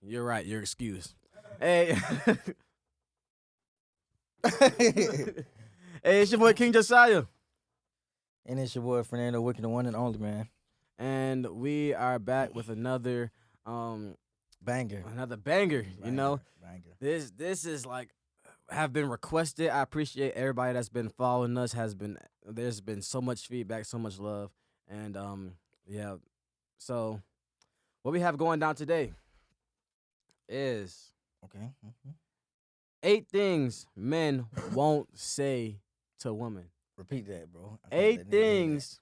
You're right. You're excused. Hey, hey, it's your boy King Josiah, And it's your boy Fernando Wicked, the one and only man. and we are back with um Banger. another banger. You know, Banger. this is like have been requested. I appreciate everybody that's been following us. There's been so much feedback, so much love, and yeah. So what we have going down today is Okay. 8 things men won't say to women. Repeat that, bro. I think Eight they need to hear that. things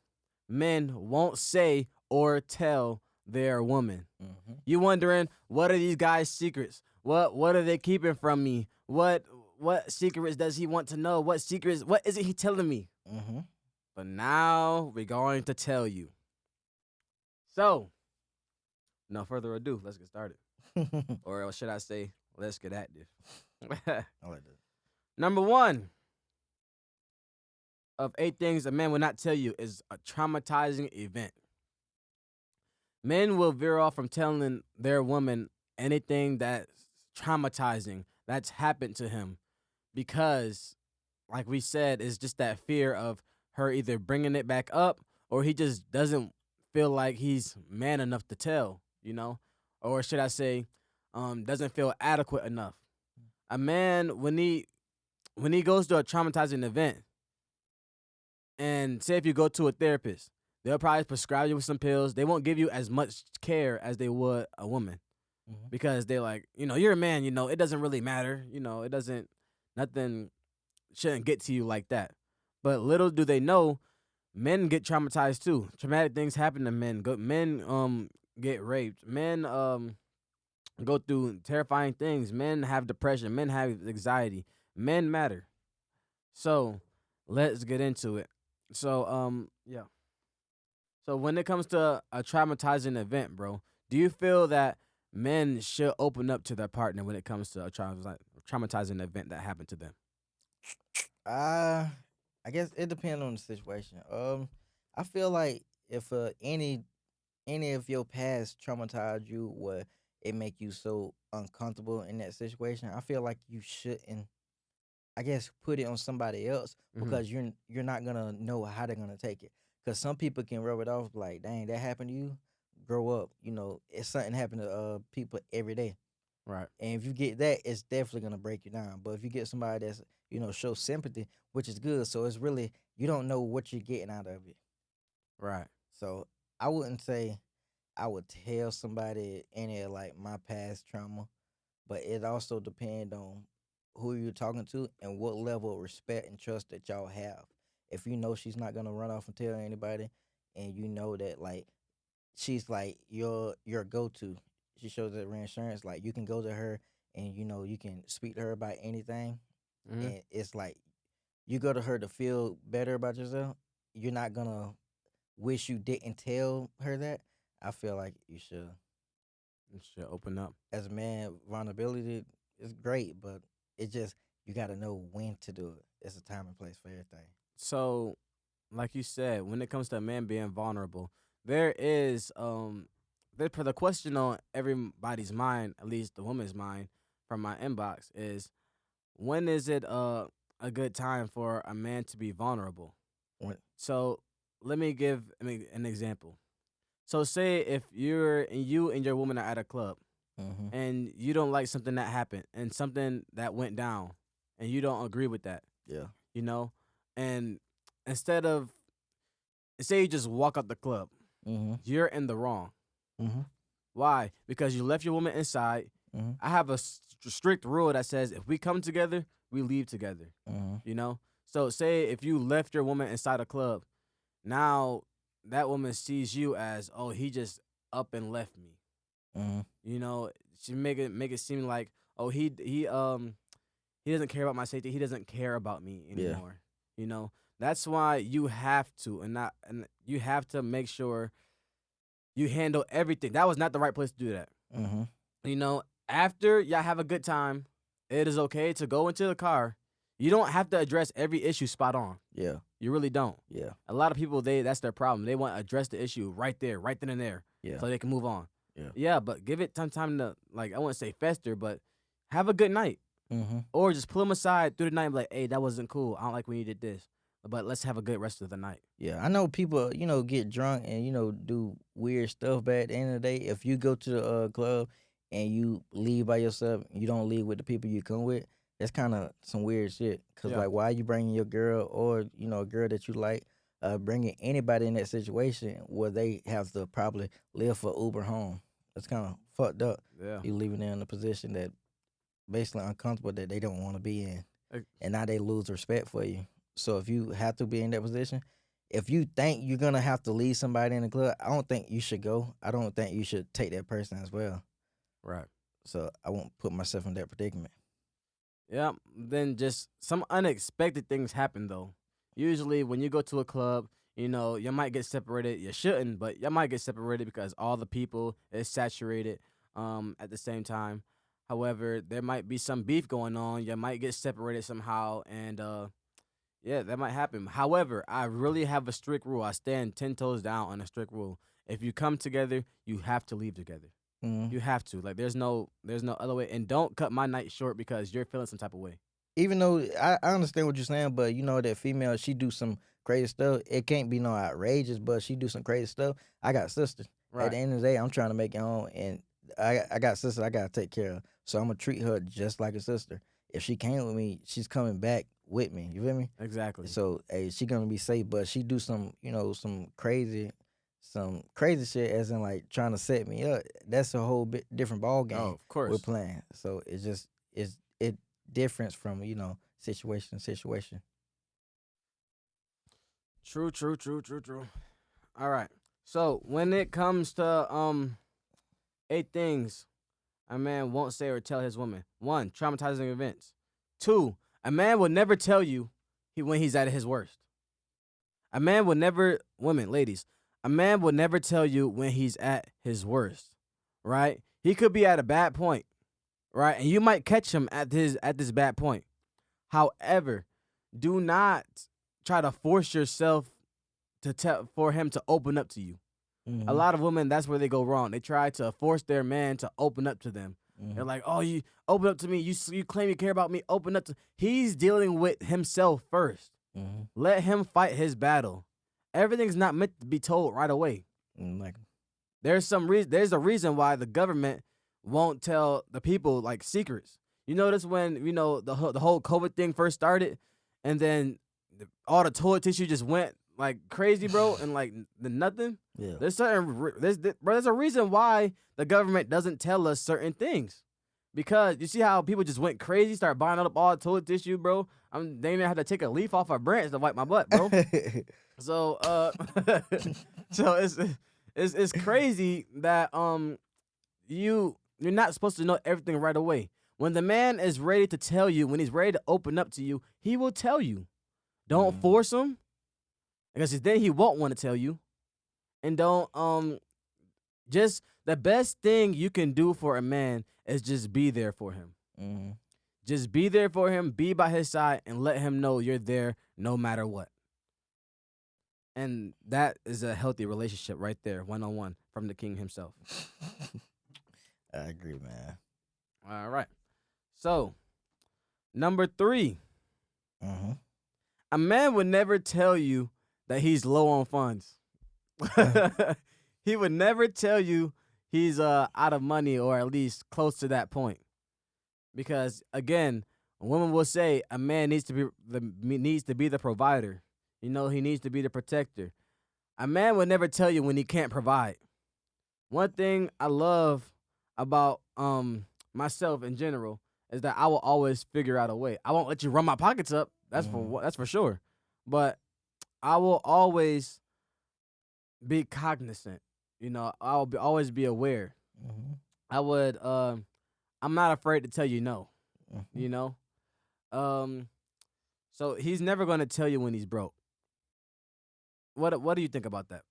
men won't say or tell their woman. Mm-hmm. You wondering, what are these guys' secrets? What are they keeping from me? What secrets does he want to know? What is it he telling me? Mm-hmm. But now we're going to tell you. So, no further ado, let's get started. Or should I say, let's get active. I like that. Number 1 of 8 things a man will not tell you is a traumatizing event. Men will veer off from telling their woman anything that's traumatizing that's happened to him because, like we said, it's just that fear of her either bringing it back up or he just doesn't feel like he's man enough to tell, or should I say, doesn't feel adequate enough. A man when he goes to a traumatizing event, and say if you go to a therapist, they'll probably prescribe you with some pills. They won't give you as much care as they would a woman Mm-hmm. because they're like, you're a man, it doesn't really matter. Nothing shouldn't get to you like that. But little do they know, men get traumatized too. Traumatic things happen to men. Men get raped. Men go through terrifying things. Men have depression. Men have anxiety. Men matter. So let's get into it. So yeah. So when it comes to a traumatizing event, bro, do you feel that men should open up to their partner when it comes to a traumatizing event that happened to them? Uh, I guess it depends on the situation. I feel like if any of your past traumatized you, where it make you so uncomfortable in that situation, I feel like you shouldn't. I guess put it on somebody else Mm-hmm. because you're not gonna know how they're gonna take it. Because some people can rub it off like, dang, that happened to you. Grow up, it's something happen to people every day. Right. And if you get that, it's definitely gonna break you down. But if you get somebody that's show sympathy, which is good, so it's really you don't know what you're getting out of it. Right. So I wouldn't say I would tell somebody any of like my past trauma, but it also depends on who you're talking to and what level of respect and trust that y'all have. If you know she's not gonna run off and tell anybody, and you know that like she's like your go to, she shows that reinsurance. Like you can go to her and you can speak to her about anything, Mm-hmm. and it's like you go to her to feel better about yourself. You're not gonna wish you didn't tell her that. I feel like you should. You should open up. As a man, vulnerability is great, but it just you got to know when to do it. It's a time and place for everything. So, like you said, when it comes to a man being vulnerable, there is the question on everybody's mind, at least the woman's mind, from my inbox is, when is it a good time for a man to be vulnerable? When, So let me give an example. So say if you and your woman are at a club mm-hmm. and you don't like something that happened and something that went down and you don't agree with that, Yeah. you know, and instead of say you just walk out the club, Mm-hmm. you're in the wrong. Mm-hmm. Why? Because you left your woman inside. Mm-hmm. I have a strict rule that says if we come together, we leave together. Mm-hmm. You know. So say if you left your woman inside a club, now that woman sees you as, oh, he just up and left me. Mm-hmm. You know, she make it seem like, oh, he doesn't care about my safety. He doesn't care about me Yeah. anymore. You know, that's why you have to and you have to make sure you handle everything. That was not the right place to do that. Mm-hmm. You know, after y'all have a good time, it is okay to go into the car. You don't have to address every issue spot on. Yeah. You really don't. Yeah. A lot of people, that's their problem. They want to address the issue right there, right then and there, Yeah. so they can move on. Yeah. Yeah, but give it some time to, like, I wouldn't say fester, but have a good night. Mm-hmm. Or just pull him aside through the night and be like, hey, that wasn't cool. I don't like when you did this. But let's have a good rest of the night. Yeah, I know people, get drunk and do weird stuff. But at the end of the day, if you go to the club and you leave by yourself, you don't leave with the people you come with. That's kind of some weird shit. Cause Yeah. like, why you bringing your girl or a girl that you like, bringing anybody in that situation where they have to probably live for Uber home? That's kind of fucked up. Yeah. You leaving them in a position that basically uncomfortable that they don't want to be in, Ex- and now they lose respect for you. So if you have to be in that position, if you think you're gonna have to leave somebody in the club, I don't think you should go. I don't think you should take that person as well. Right. So I won't put myself in that predicament. Yeah. Then just some unexpected things happen, though. Usually, when you go to a club, you might get separated. You shouldn't, but you might get separated because all the people is saturated at the same time. However, there might be some beef going on. You might get separated somehow, and yeah, that might happen. However, I really have a strict rule. I stand 10 toes down on a strict rule. If you come together, you have to leave together. Mm. You have to. Like there's no other way. And don't cut my night short because you're feeling some type of way. Even though I understand what you're saying, but that female, she do some crazy stuff. It can't be no outrageous, but she do some crazy stuff. I got sisters. At Right. the end of the day, I'm trying to make it home, and I got sisters I gotta take care of. So I'm gonna treat her just like a sister. If she came with me, she's coming back with me. You feel me? Exactly. So hey, she gonna be safe, but she do some crazy shit, as in like trying to set me up. That's a whole bit different ball Oh, game of we're course. playing. So it difference from situation to situation. True, true, true, true, true. All right. So when it comes to 8 things a man won't say or tell his woman. 1, traumatizing events. 2, a man will never tell you when he's at his worst. A man will never, women, ladies, a man will never tell you when he's at his worst, right? He could be at a bad point, right? And you might catch him at this bad point. However, do not try to force yourself to tell for him to open up to you. A Mm-hmm. lot of women, that's where they go wrong. They try to force their man to open up to them. Mm-hmm. They're like, "Oh, you open up to me. You claim you care about me. Open up to." He's dealing with himself first. Mm-hmm. Let him fight his battle. Everything's not meant to be told right away. Like, There's some reason. There's a reason why the government won't tell the people like secrets. You notice when the whole COVID thing first started, and then all the toilet tissue just went like crazy, bro, and like nothing. yeah. There's there's a reason why the government doesn't tell us certain things. Because you see how people just went crazy, start buying up all the toilet tissue, bro. They even had to take a leaf off a branch to wipe my butt, bro. So so it's crazy that you're not supposed to know everything right away. When the man is ready to tell you, when he's ready to open up to you, he will tell you. Don't Mm. force him, because then he won't want to tell you. And don't just the best thing you can do for a man is just be there for him. Mm-hmm. Just be there for him, be by his side, and let him know you're there no matter what. And that is a healthy relationship right there, 1-on-1 from the king himself. I agree, man. All right. So, number 3, Mm-hmm. a man would never tell you that he's low on funds. He would never tell you he's out of money, or at least close to that point. Because again, a woman will say a man needs to be the provider. He needs to be the protector. A man would never tell you when he can't provide. One thing I love about myself in general is that I will always figure out a way. I won't let you run my pockets up. That's for sure. But I will always be cognizant. Always be aware. Mm-hmm. I would I'm not afraid to tell you no, Mm-hmm. you know? Um so he's never going to tell you when he's broke. What do you think about that?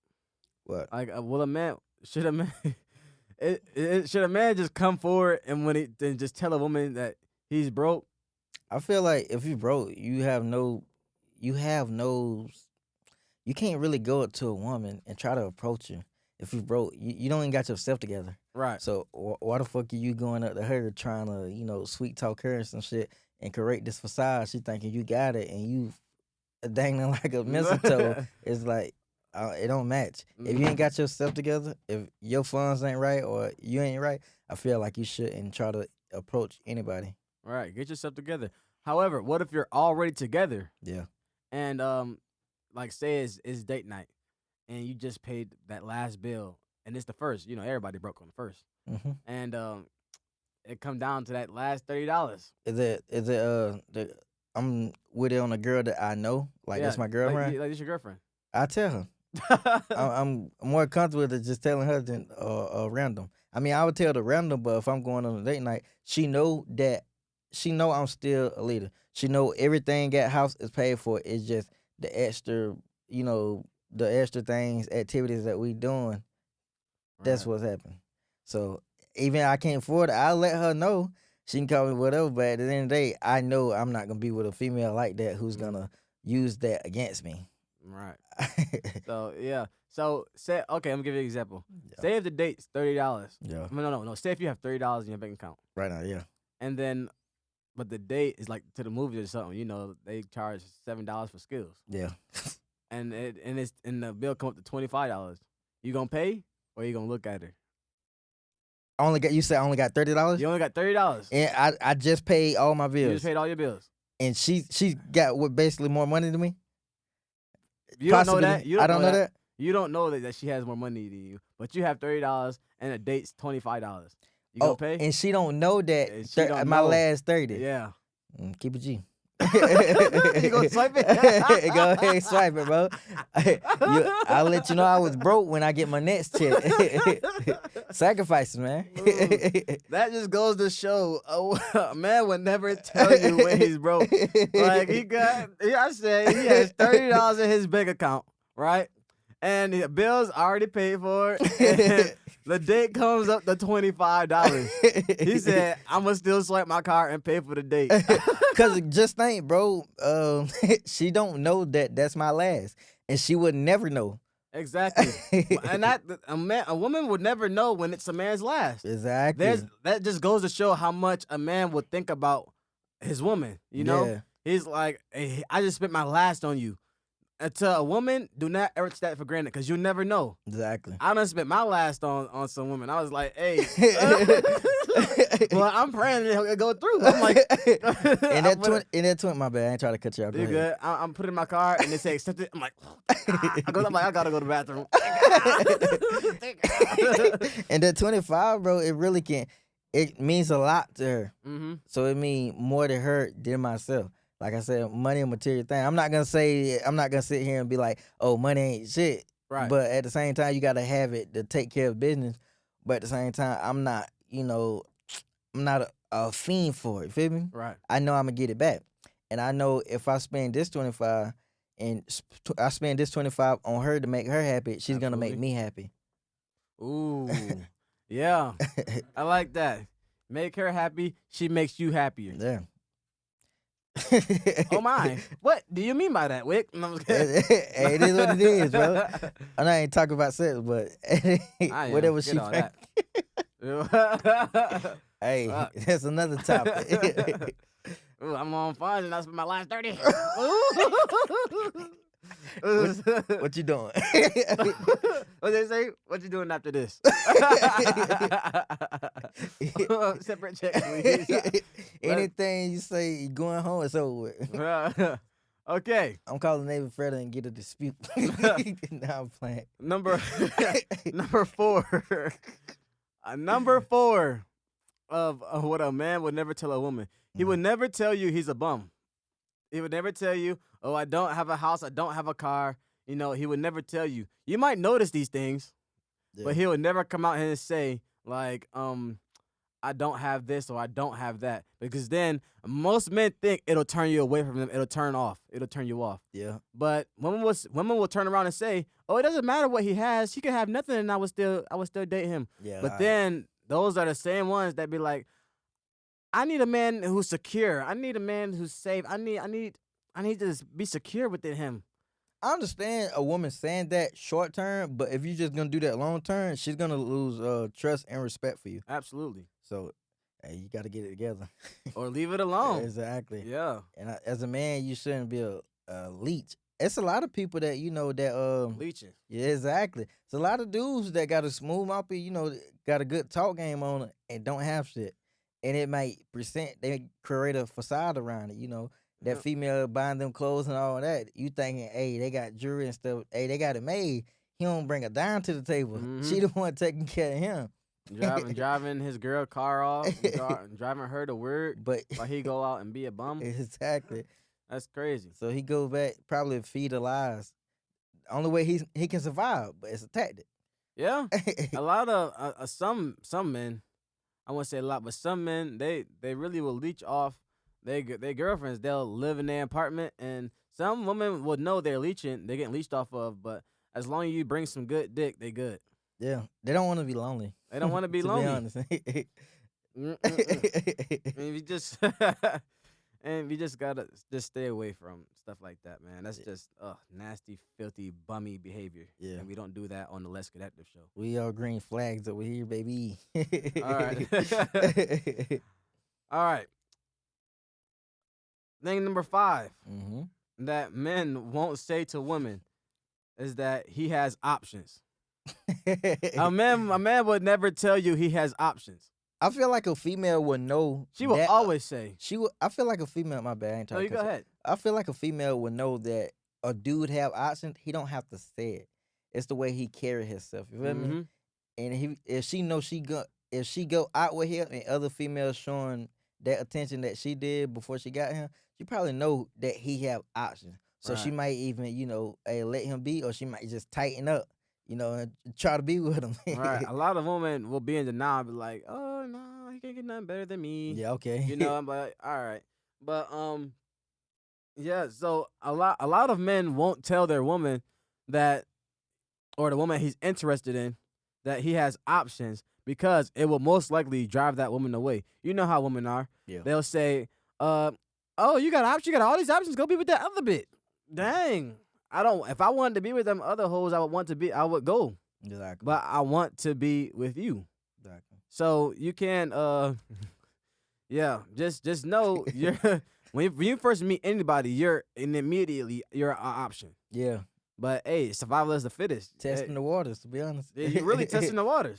What? Like will a man should a man should a man just come forward and then just tell a woman that he's broke? I feel like if you broke, you have no, you can't really go up to a woman and try to approach her. If you broke, you don't even got yourself together. Right. So why the fuck are you going up to her trying to, sweet talk her and some shit and correct this facade? She thinking you got it and you dangling like a mistletoe. It's like it don't match. If you ain't got yourself together, if your funds ain't right or you ain't right, I feel like you shouldn't try to approach anybody. Right. Get yourself together. However, what if you're already together Yeah. and like say it's date night and you just paid that last bill and it's the first, everybody broke on the first. hmm And it come down to that last $30. I'm with it on a girl that I know, like Yeah, that's my like girlfriend. like this your girlfriend. I tell her. I'm more comfortable with it just telling her than random. I mean, I would tell the random, but if I'm going on a date night, she know I'm still a leader. She know everything at house is paid for. It's just the extra, the extra things, activities that we doing. That's Right. what's happening. So even I can't afford it, I'll let her know. She can call me whatever, but at the end of the day, I know I'm not gonna be with a female like that who's gonna use that against me. Right. So yeah. So say okay, I'm gonna give you an example. Yeah. Say if the date's $30. Yeah. No. Say if you have $30 in your bank account, Right now, yeah. and then but the date is like to the movies or something. They charge $7 for skills, Yeah. and the bill come up to $25. You gonna pay or you gonna look at her? You said I only got $30? You only got $30. And I just paid all my You bills. just paid all your bills. And she got what basically more money than me? You don't know Possibly. that. You I don't don't know that. You don't know that she has more money than you, but you have $30 and a date's $25. You gonna pay? And she don't know that And she don't my know. last 30. Yeah. Keep it G. You gonna swipe it? Go ahead and swipe it, bro. I'll let you know I was broke when I get my next check. Sacrifices, man. That just goes to show a man would never tell you when he's broke. Like I said he has $30 in his bank account, right? And the bill's already paid for. And the date comes up to $25. He said, "I'ma still swipe my card and pay for the date." Cause just think, bro. She don't know that that's my last, and she would never know. Exactly. And a woman would never know when it's a man's last. Exactly. That just goes to show how much a man would think about his woman. Yeah. He's like, hey, I just spent my last on you. And to a woman, do not ever take that for granted because you never know. Exactly. I done spent my last on some women. I was like, hey, well, I'm praying it'll go through. I'm like, in that 20, my bad. I ain't trying to cut you off. You good? I'm putting my card and they say accept it. I'm like, I gotta go to the bathroom. And that 25, bro, it really can. It means a lot to her. Mm-hmm. So it means more to her than myself. Like I said, money and material thing. I'm not gonna sit here and be like, oh, money ain't shit. Right. But at the same time, you gotta have it to take care of business. But at the same time, I'm not, I'm not a fiend for it. Feel me? Right. I know I'm gonna get it back, and I know if I spend this 25 and I spend this 25 on her to make her happy, she's gonna make me happy. Ooh, yeah, I like that. Make her happy, she makes you happier. Yeah. Oh my! What do you mean by that, Wick? No, it is what it is, bro. I'm not even talking about sex, but whatever she. Hey, that's another topic. Ooh, I'm on funds and I spent my last 30. What you doing? What they say? What you doing after this? Separate checks, please. Anything you say, you going home, it's over with. Okay. I'm calling Navy Fred and get a dispute. Now I'm playing. Number 4. Number 4 of what a man would never tell a woman. He would never tell you he's a bum. He would never tell you, oh, I don't have a house, I don't have a car. He would never tell you. You might notice these things, but he would never come out here and say, like, I don't have this or I don't have that. Because then most men think it'll turn you away from them. It'll turn you off. Yeah. But women will turn around and say, oh, it doesn't matter what he has. He could have nothing and I would still date him. Yeah. But then those are the same ones that be like, I need a man who's secure. I need a man who's safe. I need to be secure within him. I understand a woman saying that short term, but if you're just gonna do that long term, she's gonna lose trust and respect for you. Absolutely. So, hey, you got to get it together. Or leave it alone. Exactly. Yeah. And as a man, you shouldn't be a leech. It's a lot of people that that Leeching. yeah, exactly. It's a lot of dudes that got a smooth mouth, got a good talk game on it and don't have shit. And it might they create a facade around it, that Yep. female buying them clothes and all that. You thinking, hey, they got jewelry and stuff. Hey, they got it made. He don't bring a dime to the table. Mm-hmm. She the one taking care of him. Driving his girl car off, driving her to work But while he go out and be a bum. exactly. That's crazy. So he go back probably feed the lies. Only way he can survive, but it's a tactic. Yeah, a lot of some men. I won't say a lot, but some men they really will leech off their girlfriends. They'll live in their apartment, and some women will know they're leeching. They're getting leached off of, but as long as you bring some good dick, they good. Yeah, they don't want to be lonely. They don't want to be To be lonely. honest. Mm-mm-mm. And we just and we just gotta just stay away from stuff like that, man. That's just nasty, filthy, bummy behavior. Yeah. And we don't do that on the Less Connective show. We all green flags over here, baby. All right. All right. Thing number 5 hmm that men won't say to women is that he has options. A man would never tell you he has options. I feel like a female would know. She will that, always say. She would. I feel like a female. My bad. I ain't No, trying you to go cut you. ahead. I feel like a female would know that a dude have options. He don't have to say it. It's the way he carry himself. You feel me? Mm-hmm. And if she know if she go out with him and other females showing that attention that she did before she got him, she probably know that he have options. So she Right. might even let him be, or she might just tighten up, and try to be with him. Right. A lot of women will be in denial, be like, "Oh no, he can't get nothing better than me." Yeah. Okay. I'm like, all right, but yeah. So a lot of men won't tell their woman that, or the woman he's interested in, that he has options because it will most likely drive that woman away. You know how women are. Yeah. They'll say, "Oh, you got options. You got all these options. Go be with that other bit." Dang. I don't. If I wanted to be with them other hoes, I would go. Exactly. But I want to be with you. Exactly. So you can yeah, just know you're when you first meet anybody, immediately you're an option. Yeah. But hey, survival is the fittest. Testing the waters, to be honest. Yeah, you're really testing the waters.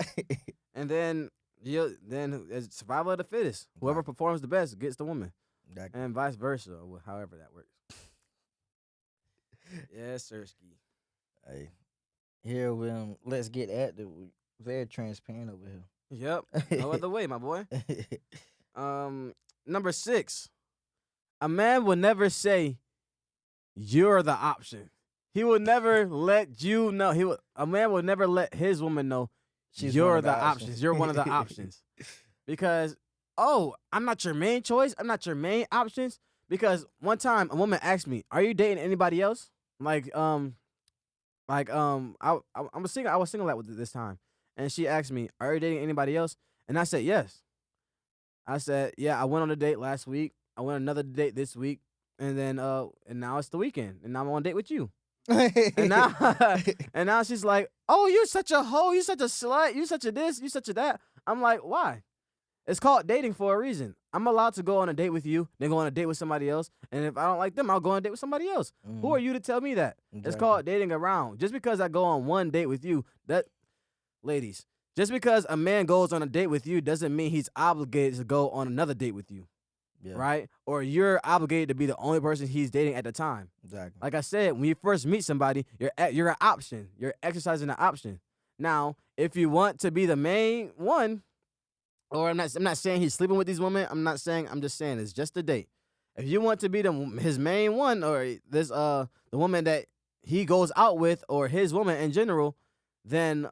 And then it's survival of the fittest. Whoever performs the best gets the woman. Exactly. And vice versa, or however that works. Yes, Sirski. Hey, here let's get active. We very transparent over here. Yep. No other way, my boy. Number 6. A man will never say you're the option. He will never let you know. A man will never let his woman know you're the options. You're one of the options. Because I'm not your main choice. I'm not your main options. Because one time a woman asked me, "Are you dating anybody else?" I was single at this time, and she asked me, "Are you dating anybody else?" And I said yes. I said, "Yeah, I went on a date last week. I went on another date this week, and then and now it's the weekend, and now I'm on a date with you." And now and now she's like, "Oh, you're such a hoe. You're such a slut. You're such a this. You're such a that." I'm like, "Why?" It's called dating for a reason. I'm allowed to go on a date with you, then go on a date with somebody else. And if I don't like them, I'll go on a date with somebody else. Who are you to tell me that? It's called dating around. Just because I go on one date with you, ladies, just because a man goes on a date with you doesn't mean he's obligated to go on another date with you. Yeah. Right? Or you're obligated to be the only person he's dating at the time. Exactly. Like I said, when you first meet somebody, you're an option. You're exercising an option. Now, if you want to be the main one, or I'm not saying he's sleeping with these women. I'm just saying it's just a date. If you want to be his main one, or this the woman that he goes out with, or his woman in general, then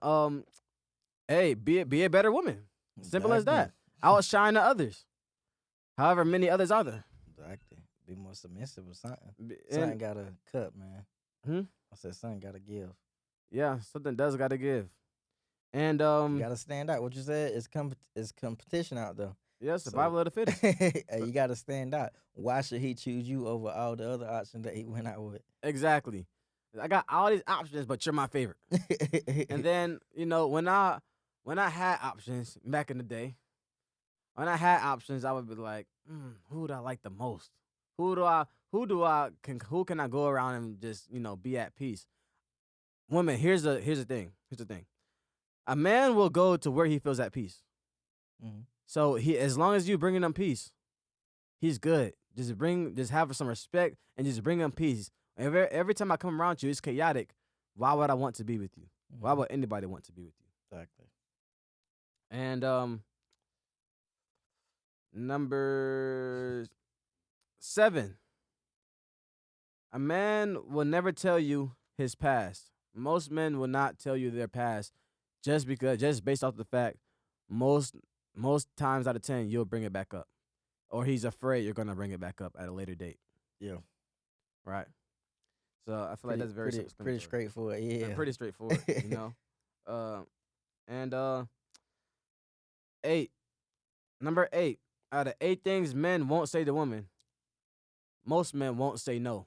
hey, be a better woman. Simple as that. Outshine the others. However many others are there. Exactly. Be more submissive or something. Something gotta cut, man. I said something gotta give. Yeah, something does gotta give. And you gotta stand out. What you said is competition out there. Yeah, survival of the fittest. You gotta stand out. Why should he choose you over all the other options that he went out with? Exactly. I got all these options, but you're my favorite. And then, when I had options back in the day, when I had options, I would be like, who do I like the most? Who can I go around and just, be at peace? Women, here's the thing. Here's the thing. A man will go to where he feels at peace. Mhm. So as long as you bringing him peace, he's good. Just have some respect and just bring him peace. Every time I come around you, it's chaotic. Why would I want to be with you? Why Mhm. would anybody want to be with you? Exactly. And number 7, a man will never tell you his past. Most men will not tell you their past just based off the fact most most times out of 10 you'll bring it back up, or he's afraid you're gonna bring it back up at a later date, Yeah. right? So I feel like Pretty that's very pretty pretty self-explanatory straightforward. and Yeah. pretty straightforward, Uh, and 8, number 8, out of 8 things men won't say to women, most men won't say no.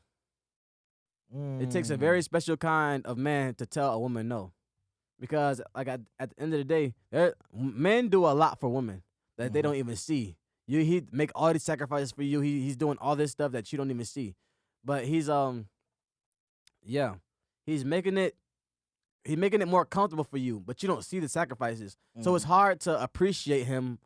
It takes a Mm. very special kind of man to tell a woman no. Because like at the end of the day, men do a lot for women that they Mhm. don't even see. He make all these sacrifices for you. He's doing all this stuff that you don't even see. But yeah, he's making it more comfortable for you, but you don't see the sacrifices. So it's Mhm. hard to appreciate him.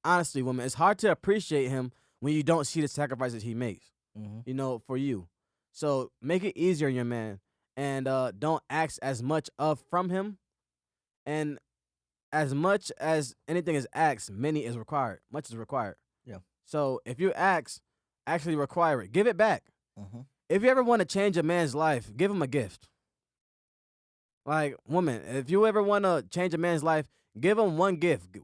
Honestly, women, it's hard to appreciate him when you don't see the sacrifices he makes, Mhm. for you. So make it easier on your man, and don't ask as much of from him. And as much as anything is asked, many is required. Much is required. Yeah. So if you ask, actually require it. Give it back. Mhm. If you ever want to change a man's life, give him a gift. Like, woman, if you ever want to change a man's life, give him one gift.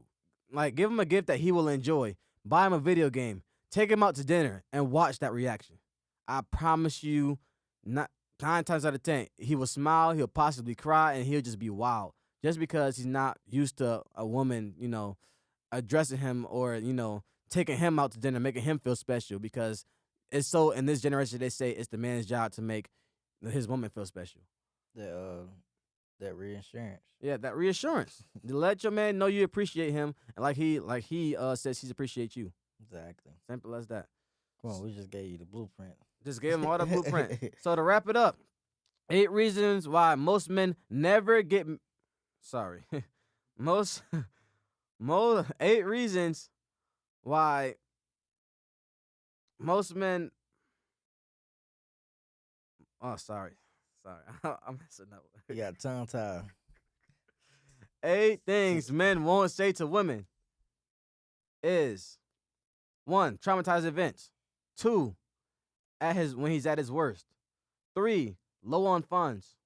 Like, give him a gift that he will enjoy. Buy him a video game. Take him out to dinner and watch that reaction. I promise you, not 9 times out of 10, he will smile, he'll possibly cry, and he'll just be wild. Just because he's not used to a woman, addressing him or, taking him out to dinner, making him feel special. Because it's so, in this generation, they say it's the man's job to make his woman feel special. That that reinsurance. Yeah, that reassurance. To let your man know you appreciate him, and like he says he's appreciate you. Exactly. Simple as that. Come on, we just gave you the blueprint. Just give him all the blueprint. So to wrap it up, 8 reasons why most men never get. Sorry, most most 8 reasons why most men. Oh, sorry, I'm messing up. You got tongue tied. 8 things men won't say to women is: 1, traumatizing events. 2, when he's at his worst. 3, low on funds.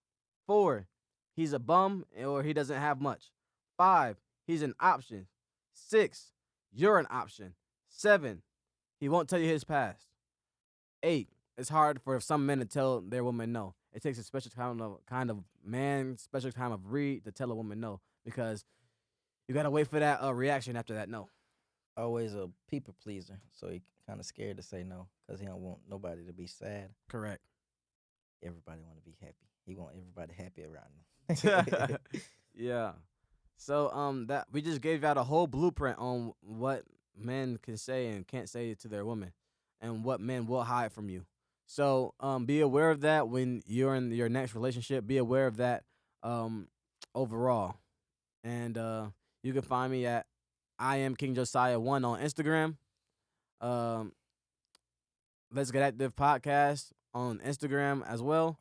4, he's a bum or he doesn't have much. 5, he's an option. 6, you're an option. 7, he won't tell you his past. 8, it's hard for some men to tell their woman no. It takes a special kind of man, special kind of read to tell a woman no, because you gotta wait for that reaction after that no. Always a people pleaser, so he kind of scared to say no because he don't want nobody to be sad. Correct. Everybody want to be happy. He want everybody happy around him. Yeah. So that we just gave out a whole blueprint on what men can say and can't say to their women, and what men will hide from you. So be aware of that when you're in your next relationship. Be aware of that overall. And you can find me at I am King Josiah 1 on Instagram. Um Let's Get Active Podcast on Instagram as well.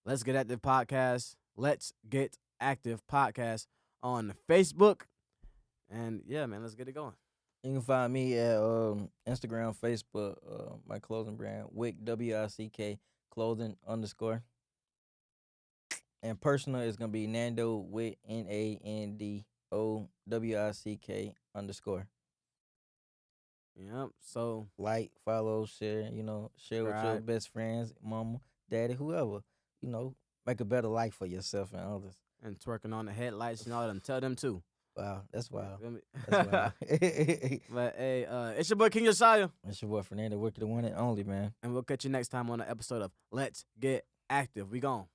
Let's Get Active Podcast. Let's Get Active Podcast on Facebook. And yeah, man, let's get it going. You can find me at Instagram, Facebook, my clothing brand, Wick WICK clothing underscore. And personal is gonna be Nando Wick NANDOWICK underscore. Yep. So Like, follow, share, share with your subscribe best friends, mama, daddy, whoever. Make a better life for yourself and others. and twerking on the headlights and all them. Tell them too. Wow, that's wild. Feel me? That's wild. But hey, it's your boy King Josiah, It's your boy Fernando Wick, the one and only, man. and we'll catch you next time on the episode of Let's Get Active. We gone.